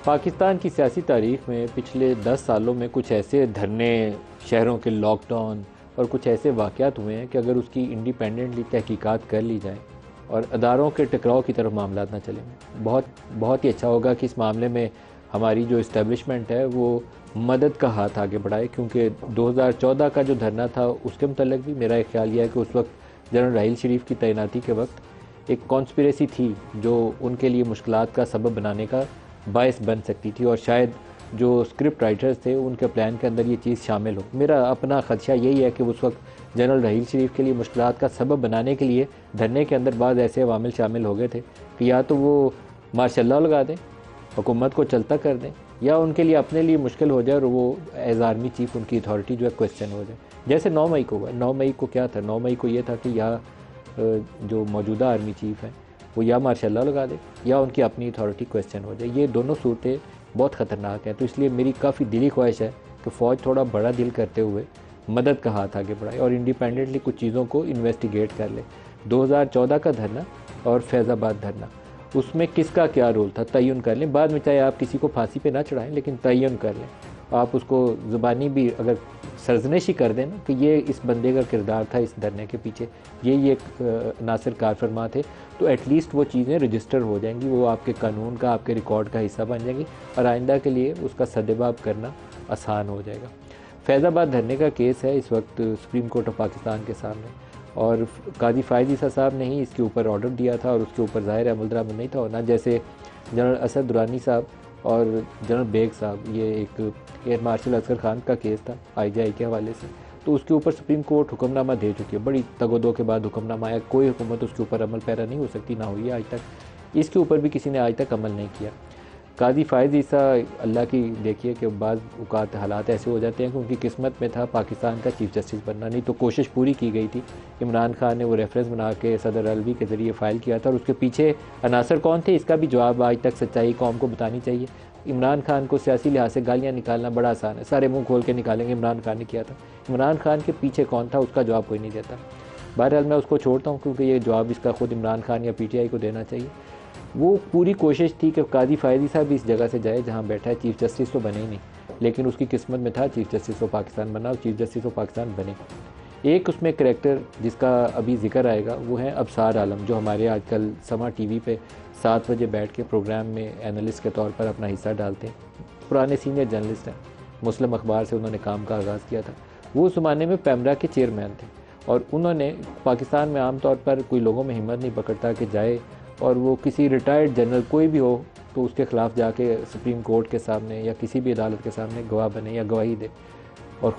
पाकिस्तान की सियासी तारीख़ में पिछले 10 सालों में कुछ ऐसे धरने, शहरों के लॉकडाउन और कुछ ऐसे वाक़यात हुए हैं कि अगर उसकी इंडिपेंडेंटली तहकीकात कर ली जाए और अदारों के टकराव की तरफ मामला ना चलें, बहुत बहुत ही अच्छा होगा कि इस मामले में हमारी जो इस्टेब्लिशमेंट है वो मदद का हाथ आगे बढ़ाए। क्योंकि 2014 का जो धरना था उसके मतलब भी मेरा एक ख्याल यह है कि उस वक्त जनरल राहील शरीफ की तैनाती के वक्त एक कॉन्स्पिरेसी थी जो उनके लिए मुश्किलात का सबब बनाने का बायस बन सकती थी, और शायद जो स्क्रिप्ट राइटर्स थे उनके प्लान के अंदर ये चीज़ शामिल हो। मेरा अपना ख़दशा यही है कि उस वक्त जनरल राहील शरीफ के लिए मुश्किलात का सबब बनाने के लिए धरने के अंदर बाद ऐसे अवामिल शामिल हो गए थे कि या तो वो मार्शल लॉ लगा दें, हुकूमत को चलता कर दें, या उनके लिए अपने लिए मुश्किल हो जाए और वो एज आर्मी चीफ उनकी अथॉरिटी जो है क्वेश्चन हो जाए। जैसे 9 मई को हुआ। 9 मई को क्या था? 9 मई को ये था कि यहाँ जो मौजूदा आर्मी चीफ हैं वो या मार्शल लॉ लगा दे या उनकी अपनी अथॉरिटी क्वेश्चन हो जाए। ये दोनों सूरतें बहुत ख़तरनाक हैं। तो इसलिए मेरी काफ़ी दिली ख्वाहिश है कि फ़ौज थोड़ा बड़ा दिल करते हुए मदद का हाथ आगे बढ़ाए और इंडिपेंडेंटली कुछ चीज़ों को इन्वेस्टिगेट कर ले। 2014 का धरना और फैज़ाबाद धरना, उसमें किसका क्या रोल था तयन कर लें। बाद में चाहे आप किसी को फांसी पे ना चढ़ाएं, लेकिन तयन कर लें। आप उसको ज़ुबानी भी अगर सरजनिश ही कर दें ना कि ये इस बंदे का किरदार था इस धरने के पीछे, ये एक नासिर कार फरमा थे, तो एटलीस्ट वो चीज़ें रजिस्टर हो जाएंगी, वो आपके कानून का, आपके रिकॉर्ड का हिस्सा बन जाएंगी और आइंदा के लिए उसका सद्देबाब करना आसान हो जाएगा। फैज़ाबाद धरने का केस है इस वक्त सुप्रीम कोर्ट ऑफ पाकिस्तान के सामने, और काजी फ़ायज़ ईसा साहब ने ही इसके ऊपर ऑर्डर दिया था और उसके ऊपर ज़ाहिर है अमल नहीं था होना। जैसे जनरल असद दुरानी साहब और जनरल बेग साहब, ये एक एयर मार्शल असगर खान का केस था IGI के हवाले से, तो उसके ऊपर सुप्रीम कोर्ट हुक्मनामा दे चुकी है। बड़ी तगोदो के बाद हुक्मनामा आया, कोई हुकूमत उसके ऊपर अमल पैरा नहीं हो सकती, ना हुई है आज तक। इसके ऊपर भी किसी ने आज तक अमल नहीं किया। काजी फ़ायज़ ईसा, अल्लाह की देखिए कि बाज़ औक़ात हालात ऐसे हो जाते हैं कि उनकी किस्मत में था पाकिस्तान का चीफ़ जस्टिस बनना, नहीं तो कोशिश पूरी की गई थी। इमरान खान ने वो रेफरेंस बना के सदर अलवी के ज़रिए फ़ाइल किया था और उसके पीछे अनासर कौन थे इसका भी जवाब आज तक सच्चाई कौम को बतानी चाहिए। इमरान खान को सियासी लिहाज से गालियाँ निकालना बड़ा आसान है, सारे मुँह खोल के निकालेंगे इमरान खान ने किया था। इमरान खान के पीछे कौन था उसका जवाब कोई नहीं देता। बहरहाल मैं उसको छोड़ता हूँ क्योंकि ये जवाब इसका ख़ुद इमरान खान या PTI को देना चाहिए। वो पूरी कोशिश थी कि काजी फ़ायज़ ईसा भी इस जगह से जाए जहाँ बैठा है। चीफ़ जस्टिस तो बने ही नहीं, लेकिन उसकी किस्मत में था चीफ़ जस्टिस ऑफ पाकिस्तान बनना और चीफ़ जस्टिस ऑफ पाकिस्तान बने। एक उसमें करैक्टर जिसका अभी जिक्र आएगा वो है अबसार आलम, जो हमारे आजकल समा TV पे 7 बजे बैठ के प्रोग्राम में एनालिस्ट के तौर पर अपना हिस्सा डालते हैं। पुराने सीनियर जर्नलिस्ट हैं, मुस्लिम अखबार से उन्होंने काम का आगाज़ किया था। वो उस ज़माने में पैमरा के चेयरमैन थे और उन्होंने पाकिस्तान में आम तौर पर कोई लोगों में हिम्मत नहीं पकड़ता कि जाए और वो किसी रिटायर्ड जनरल कोई भी हो तो उसके ख़िलाफ़ जाके सुप्रीम कोर्ट के सामने या किसी भी अदालत के सामने गवाह बने या गवाही दे, और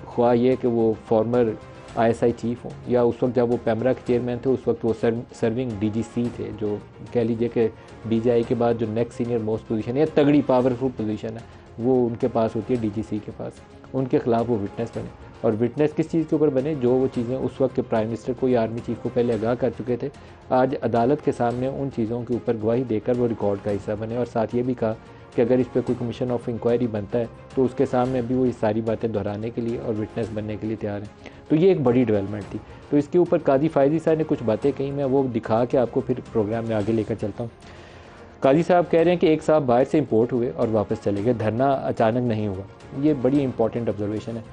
ख्वाह ये कि वो फॉर्मर ISI चीफ़ हों या उस वक्त जब वो पैमरा के चेयरमैन थे उस वक्त वो सर्विंग DGC थे, जो कह लीजिए कि DGI के बाद जो नेक्स्ट सीनियर मोस्ट पोजीशन या तगड़ी पावरफुल पोजीशन है वो उनके पास होती है DGC के पास। उनके ख़िलाफ़ वो विटनेस बने, और विटनेस किस चीज़ के ऊपर बने? जो वो चीज़ें उस वक्त के प्राइम मिनिस्टर को या आर्मी चीफ को पहले आगाह कर चुके थे, आज अदालत के सामने उन चीज़ों के ऊपर गवाही देकर वो रिकॉर्ड का हिस्सा बने। और साथ ये भी कहा कि अगर इस पर कोई कमीशन ऑफ इंक्वायरी बनता है तो उसके सामने भी वो ये सारी बातें दोहराने के लिए और विटनेस बनने के लिए तैयार हैं। तो ये एक बड़ी डेवलपमेंट थी। तो इसके ऊपर काजी फ़ायज़ ईसा ने कुछ बातें कही, मैं वो दिखा के आपको फिर प्रोग्राम में आगे लेकर चलता हूँ। काजी साहब कह रहे हैं कि एक साहब बाहर से इंपोर्ट हुए और वापस चले गए, धरना अचानक नहीं हुआ। ये बड़ी इंपॉर्टेंट ऑब्जर्वेशन है।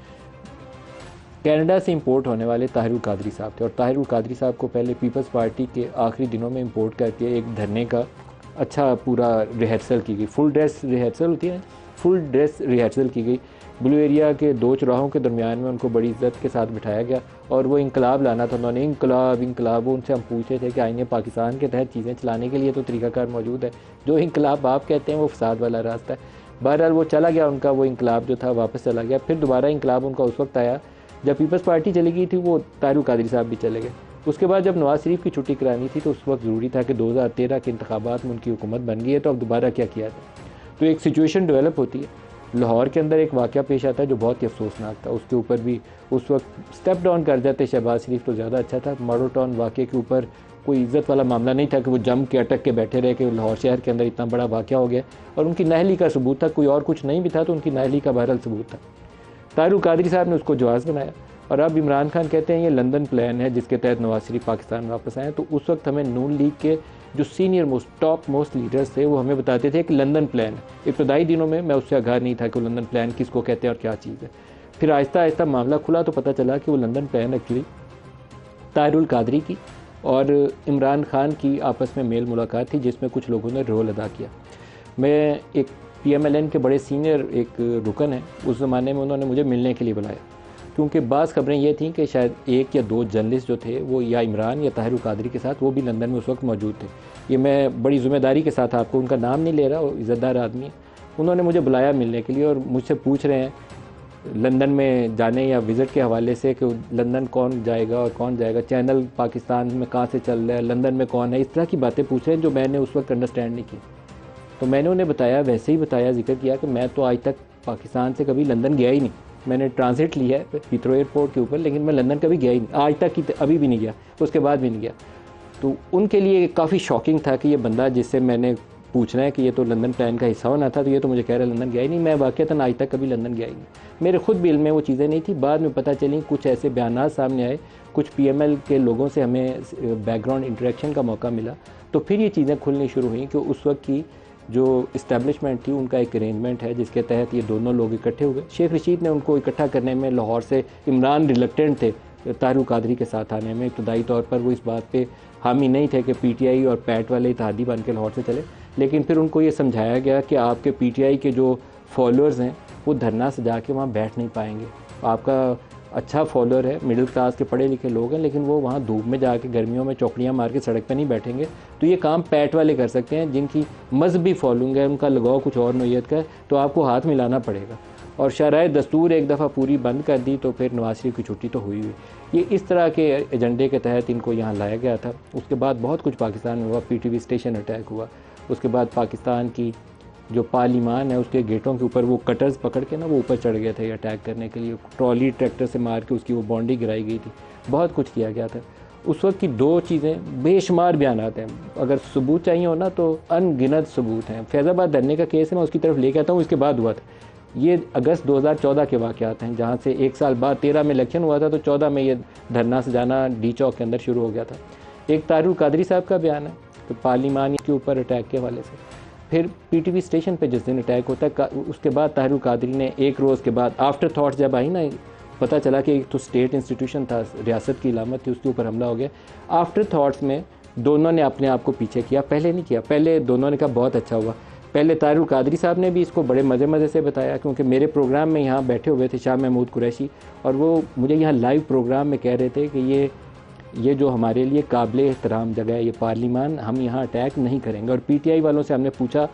कनाडा से इंपोर्ट होने वाले ताहिरुल कादरी साहब थे और ताहिरुल कादरी साहब को पहले पीपल्स पार्टी के आखिरी दिनों में इंपोर्ट करके एक धरने का अच्छा पूरा रिहर्सल की गई, फुल ड्रेस रिहर्सल होती है, फुल ड्रेस रिहर्सल की गई। ब्लू एरिया के 2 चौराहों के दरमियान में उनको बड़ी इज्जत के साथ बिठाया गया और वो इंकलाब लाना था उन्होंने। इंकलाब उनसे हम पूछे थे कि आईने पाकिस्तान के तहत चीज़ें चलाने के लिए तो तरीक़ाकार मौजूद है, जो इंकलाब आप कहते हैं वो फसाद वाला रास्ता है। बहरहाल वो चला गया उनका, वो इंकलाब जो था वापस चला गया। फिर दोबारा इंकलाब उनका उस वक्त आया जब पीपल्स पार्टी चली गई थी, वो ताहिरुल कादरी साहब भी चले गए। उसके बाद जब नवाज़ शरीफ की छुट्टी करानी थी तो उस वक्त ज़रूरी था कि 2013 के इंतखाबात में उनकी हुकूमत बन गई है, तो अब दोबारा क्या किया जाए। तो एक सिचुएशन डेवलप होती है। लाहौर के अंदर एक वाक़या पेश आता है जो बहुत ही अफसोसनाक था, उसके ऊपर भी उस वक्त स्टेप डाउन कर जाते शहबाज शरीफ तो ज़्यादा अच्छा था। मॉडल टाउन वाक़े के ऊपर कोई इज़्ज़त वाला मामला नहीं था कि वो जम के अटक के बैठे रहे कि लाहौर शहर के अंदर इतना बड़ा वाक़या हो गया, और उनकी नाअहली का सबूत था, कोई और कुछ नहीं भी था तो उनकी नाअहली का बहरहाल सबूत था। ताहिरुल कादरी साहब ने उसको जवाज़ बनाया और अब इमरान खान कहते हैं ये लंदन प्लान है जिसके तहत नवाज शरीफ पाकिस्तान वापस आए। तो उस वक्त हमें नून लीग के जो senior most top most leaders थे वो हमें बताते थे कि लंदन प्लान है। इब्तदाई दिनों में मैं उससे आगाह नहीं था कि वो लंदन प्लान किसको कहते हैं और क्या चीज़ है। फिर आहिस्ता आहिस्ता मामला खुला तो पता चला कि वो London plan actually Tahirul Qadri की और इमरान खान की आपस में मेल मुलाकात थी, जिसमें कुछ लोगों ने रोल अदा किया। मैं एक PMLN के बड़े सीनियर एक रुकन है, उस ज़माने में उन्होंने मुझे मिलने के लिए बुलाया, क्योंकि बाज़ खबरें ये थीं कि शायद एक या दो जर्नलिस्ट जो थे वो या इमरान या ताहिरुल कादरी के साथ वो भी लंदन में उस वक्त मौजूद थे। ये मैं बड़ी ज़िम्मेदारी के साथ आपको उनका नाम नहीं ले रहा, वो इज़्ज़तदार आदमी है। उन्होंने मुझे बुलाया मिलने के लिए और मुझसे पूछ रहे हैं लंदन में जाने या विज़िट के हवाले से कि लंदन कौन जाएगा और कौन जाएगा, चैनल पाकिस्तान में कहाँ से चल रहा है, लंदन में कौन है, इस तरह की बातें पूछ रहे हैं जो मैंने उस वक्त अंडरस्टैंड नहीं की। तो मैंने उन्हें बताया, वैसे ही बताया, जिक्र किया कि मैं तो आज तक पाकिस्तान से कभी लंदन गया ही नहीं। मैंने ट्रांजिट लिया है हीथ्रो एयरपोर्ट के ऊपर, लेकिन मैं लंदन कभी गया ही नहीं, आज तक की अभी भी नहीं गया, उसके बाद भी नहीं गया। तो उनके लिए काफ़ी शॉकिंग था कि ये बंदा जिससे मैंने पूछना है कि ये तो लंदन प्लान का हिस्सा होना था, तो ये तो मुझे कह रहा है लंदन गया ही नहीं। मैं वाक़तन आज तक कभी लंदन गया ही नहीं, मेरे खुद भी इल्म में वो चीज़ें नहीं थी। बाद में पता चली, कुछ ऐसे बयानात सामने आए, कुछ PML के लोगों से हमें बैकग्राउंड इंटरेक्शन का मौका मिला, तो फिर ये चीज़ें खुलनी शुरू हुई कि उस वक्त की जो इस्टेब्लिशमेंट थी उनका एक अरेंजमेंट है जिसके तहत ये दोनों लोग इकट्ठे हुए। शेख रशीद ने उनको इकट्ठा करने में लाहौर से, इमरान रिलक्टेंट थे ताहिरुल कादरी के साथ आने में, इब्तदाई तौर पर वो इस बात पे हामी नहीं थे कि PTI और पैट वाले इत्तेहादी बन के लाहौर से चले, लेकिन फिर उनको ये समझाया गया कि आपके PTI के जो फॉलोअर्स हैं वो धरना सजा के वहाँ बैठ नहीं पाएंगे। आपका अच्छा फॉलोअर है, मिडिल क्लास के पढ़े लिखे लोग हैं, लेकिन वो वहाँ धूप में जाके गर्मियों में चौकड़ियाँ मार के सड़क पे नहीं बैठेंगे। तो ये काम पैट वाले कर सकते हैं जिनकी मजहबी फॉलोइंग है, उनका लगाव कुछ और नोयत का है, तो आपको हाथ मिलाना पड़ेगा। और शराय दस्तूर एक दफ़ा पूरी बंद कर दी तो फिर नवाज शरीफ की छुट्टी तो हुई हुई। ये इस तरह के एजेंडे के तहत इनको यहाँ लाया गया था। उसके बाद बहुत कुछ पाकिस्तान में हुआ, PTV स्टेशन अटैक हुआ, उसके बाद पाकिस्तान की जो पार्लिमान है उसके गेटों के ऊपर वो कटर्स पकड़ के ना वो ऊपर चढ़ गए थे अटैक करने के लिए, ट्रॉली ट्रैक्टर से मार के उसकी वो बाउंड्री गिराई गई थी, बहुत कुछ किया गया था। उस वक्त की दो चीज़ें, बेशुमार बयानात हैं, अगर सबूत चाहिए हो ना तो अनगिनत सबूत हैं। फैज़ाबाद धरने का केस है, मैं उसकी तरफ लेके आता हूँ, इसके बाद हुआ था। ये अगस्त 2014 के वाक़यात हैं, जहाँ से एक साल बाद 13 में इलेक्शन हुआ था, तो 14 में ये धरना सजाना डी चौक के अंदर शुरू हो गया था। एक ताहिरुल कादरी साहब का बयान है कि पार्लिमान के ऊपर अटैक के हवाले से। फिर PTV स्टेशन पे जिस दिन अटैक होता है उसके बाद ताहिरुल कादरी ने एक रोज़ के बाद आफ्टर थॉट्स जब आई ना, पता चला कि एक तो स्टेट इंस्टीट्यूशन था, रियासत की इलामत थी, उसके ऊपर हमला हो गया। आफ्टर थॉट्स में दोनों ने अपने आप को पीछे किया, पहले नहीं किया। पहले दोनों ने कहा बहुत अच्छा हुआ। पहले ताहिरुल कादरी साहब ने भी इसको बड़े मज़े से बताया, क्योंकि मेरे प्रोग्राम में यहाँ बैठे हुए थे शाह महमूद कुरैशी, और वो मुझे यहाँ लाइव प्रोग्राम में कह रहे थे कि ये जो हमारे लिए काबिल एहतराम जगह है ये पार्लिमान, हम यहाँ अटैक नहीं करेंगे। और PTI वालों से हमने पूछा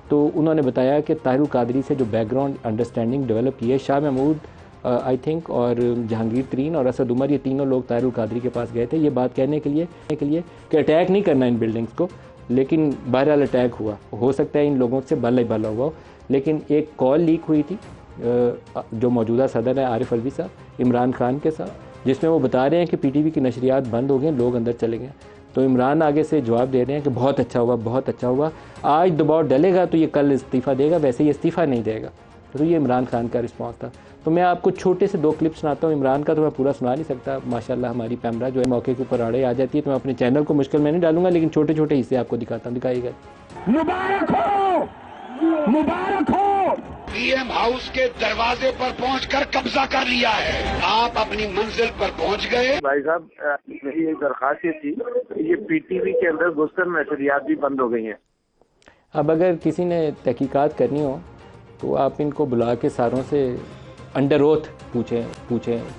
तो उन्होंने बताया कि ताहिरुल कादरी से जो बैकग्राउंड अंडरस्टैंडिंग डेवलप की है, शाह महमूद आई थिंक और जहांगीर तरीन और असद उमर, ये तीनों लोग ताहिरुल कादरी के पास गए थे ये बात कहने के लिए कि अटैक नहीं करना इन बिल्डिंग्स को, लेकिन बहरहाल अटैक हुआ। हो सकता है इन लोगों से बाला हुआ हो, लेकिन एक कॉल लीक हुई थी जो मौजूदा सदर है आरिफ अलवी साहब, इमरान खान के साथ, जिसमें वो बता रहे हैं कि PTV की नशरियात बंद हो गए, लोग अंदर चले गए। तो इमरान आगे से जवाब दे रहे हैं कि बहुत अच्छा हुआ, बहुत अच्छा हुआ, आज दबाव डलेगा तो ये कल इस्तीफ़ा देगा, वैसे ये इस्तीफ़ा नहीं देगा। तो ये इमरान खान का रिस्पॉन्स था। तो मैं आपको छोटे से 2 क्लिप सुनाता हूँ। इमरान का तो मैं पूरा सुना नहीं सकता, माशाल्लाह हमारी पैमरा जो है मौके के ऊपर आड़े आ जाती है, तो मैं अपने चैनल को मुश्किल में नहीं डालूंगा, लेकिन छोटे छोटे हिस्से आपको दिखाता हूँ। दिखाइएगा। मुबारक हो, मुबारक हो, PM हाउस के दरवाजे पर पहुंचकर कब्जा कर लिया है, आप अपनी मंजिल पर पहुंच गए। भाई साहब, मेरी एक दरख्वास्त थी, ये PTV के अंदर घुसकर नशरियात भी बंद हो गई हैं। अब अगर किसी ने तहकीकात करनी हो तो आप इनको बुला के सारों से अंडर ओथ पूछें,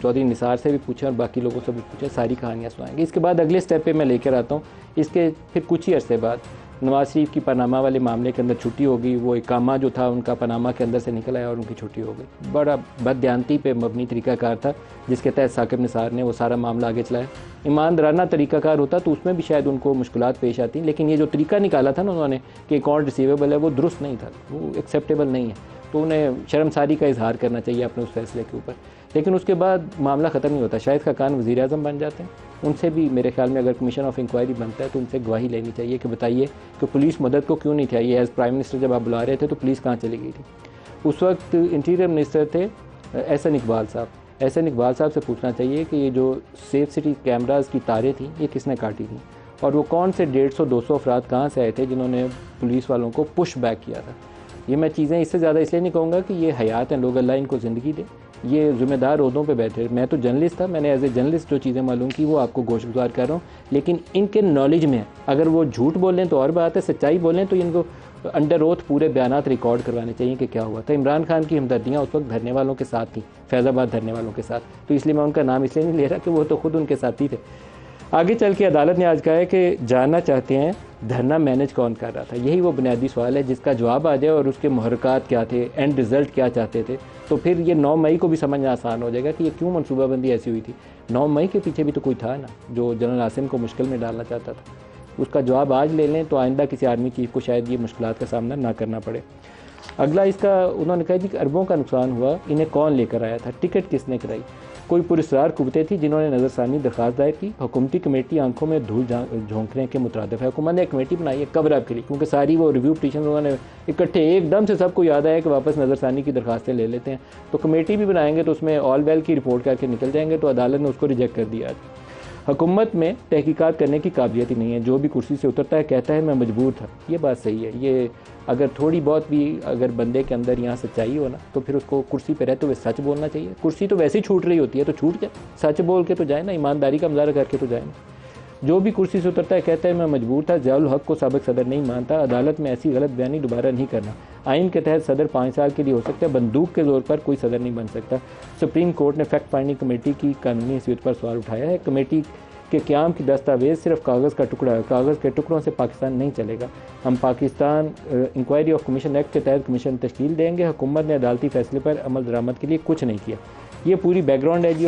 चौधरी निसार से भी पूछें और बाकी लोगों से भी पूछें, सारी कहानियाँ सुनाएंगे। इसके बाद अगले स्टेप पे मैं लेकर आता हूँ। इसके फिर कुछ ही अरसे बाद नवाज शरीफ की पनामा वाले मामले के अंदर छुट्टी होगी, वो इकामा जो था उनका पनामा के अंदर से निकल आया और उनकी छुट्टी हो गई। बड़ा बददियानती पे मबनी तरीक़ाकार था जिसके तहत साकिब निसार ने वो सारा मामला आगे चलाया। ईमानदाराना तरीक़ाकार होता तो उसमें भी शायद उनको मुश्किलात पेश आती, लेकिन ये जो तरीका निकाला था ना उन्होंने कि अकाउंट रिसीवेबल है, वो दुरुस्त नहीं था, वो एक्सेप्टेबल नहीं है। तो उन्हें शर्मसारी का इजहार करना चाहिए अपने उस फैसले के ऊपर। लेकिन उसके बाद मामला ख़त्म नहीं होता। शाहिद खाकान वज़ीर आज़म बन जाते हैं, उनसे भी मेरे ख्याल में अगर कमीशन ऑफ इंक्वायरी बनता है तो उनसे गवाही लेनी चाहिए कि बताइए कि पुलिस मदद को क्यों नहीं थी आई। एज़ प्राइम मिनिस्टर जब आप बुला रहे थे तो पुलिस कहाँ चली गई थी? उस वक्त इंटीरियर मिनिस्टर थे एहसन इकबाल साहब। एहसन इकबाल साहब से पूछना चाहिए कि ये जो सेफ सिटी कैमराज़ की तारें थी ये किसने काटी थी, और वो कौन से 150-200 अफराद कहाँ से आए थे जिन्होंने पुलिस वालों को पुश बैक किया था। ये मैं चीज़ें इससे ज़्यादा इसलिए नहीं कहूँगा कि ये हयात हैं, लोग अल्लाह इनको ज़िंदगी दे, ये ज़िम्मेदार ओहदों पे बैठे। मैं तो जर्नलिस्ट था, मैंने एज ए जर्नलिस्ट जो चीज़ें मालूम की वो आपको गोशगुजार कर रहा हूँ, लेकिन इनके नॉलेज में है। अगर वो झूठ बोलें तो और बात है, सच्चाई बोलें तो इनको अंडर ओथ पूरे बयानात रिकॉर्ड करवाने चाहिए कि क्या हुआ था। इमरान खान की हमदर्दियाँ उस वक्त धरने वालों के साथ थी, फैज़ाबाद धरने वालों के साथ, तो इसलिए मैं उनका नाम इसलिए नहीं ले रहा कि वो तो खुद उनके साथी थे। आगे चल के अदालत ने आज कहा है कि जानना चाहते हैं धरना मैनेज कौन कर रहा था। यही वो बुनियादी सवाल है जिसका जवाब आ जाए और उसके मुहर्रकात क्या थे, एंड रिज़ल्ट क्या चाहते थे, तो फिर ये 9 मई को भी समझना आसान हो जाएगा कि ये क्यों मनसूबाबंदी ऐसी हुई थी। 9 मई के पीछे भी तो कोई था ना जो जनरल आसिम को मुश्किल में डालना चाहता था। उसका जवाब आज ले लें तो आइंदा किसी आर्मी चीफ को शायद ये मुश्किलात का सामना ना करना पड़े। अगला इसका उन्होंने कहा जी कि अरबों का नुकसान हुआ, इन्हें कौन लेकर आया था, टिकट किसने कराई। कोई पुरस्कार कुव्वतें थी जिन्होंने नज़रसानी दरख्वास्त दायर की। हुकूमती कमेटी आंखों में धूल झोंकने के मुतरादिफ है। हुकूमत ने एक कमेटी बनाई है कवर अप के लिए, क्योंकि सारी वो रिव्यू पिटीशन उन्होंने इकट्ठे एकदम से सबको याद आया कि वापस नज़रसानी की दरख्वास्तें ले लेते हैं, तो कमेटी भी बनाएंगे तो उसमें ऑल वेल की रिपोर्ट करके निकल जाएंगे, तो अदालत ने उसको रिजेक्ट कर दिया। हुकूमत में तहकीकात करने की काबिलियत ही नहीं है, जो भी कुर्सी से उतरता है कहता है मैं मजबूर था। ये बात सही है, ये अगर थोड़ी बहुत भी अगर बंदे के अंदर यहाँ सच्चाई हो ना तो फिर उसको कुर्सी पे रहते हुए सच बोलना चाहिए। कुर्सी तो वैसे ही छूट रही होती है तो छूट जाए, सच बोल के तो जाए ना, ईमानदारी का मुजाहरा करके तो जाए ना। जो भी कुर्सी से उतरता है कहता है मैं मजबूर था, ज़ियाउल हक को साबिक सदर नहीं मानता। अदालत में ऐसी गलत बयानी दोबारा नहीं करना। आइन के तहत सदर 5 साल के लिए हो सकता है, बंदूक के ज़ोर पर कोई सदर नहीं बन सकता। सुप्रीम कोर्ट ने फैक्ट फाइंडिंग कमेटी की कानूनी हैसियत पर सवाल उठाया है। कमेटी के क़याम की दस्तावेज़ सिर्फ कागज़ का टुकड़ा है, कागज़ के टुकड़ों से पाकिस्तान नहीं चलेगा। हम Pakistan inquiry of commission act के तहत कमीशन तश्कील देंगे। हुकूमत ने अदालती फैसले पर अमल दरामद के लिए कुछ नहीं किया। ये पूरी बैकग्राउंड है जी।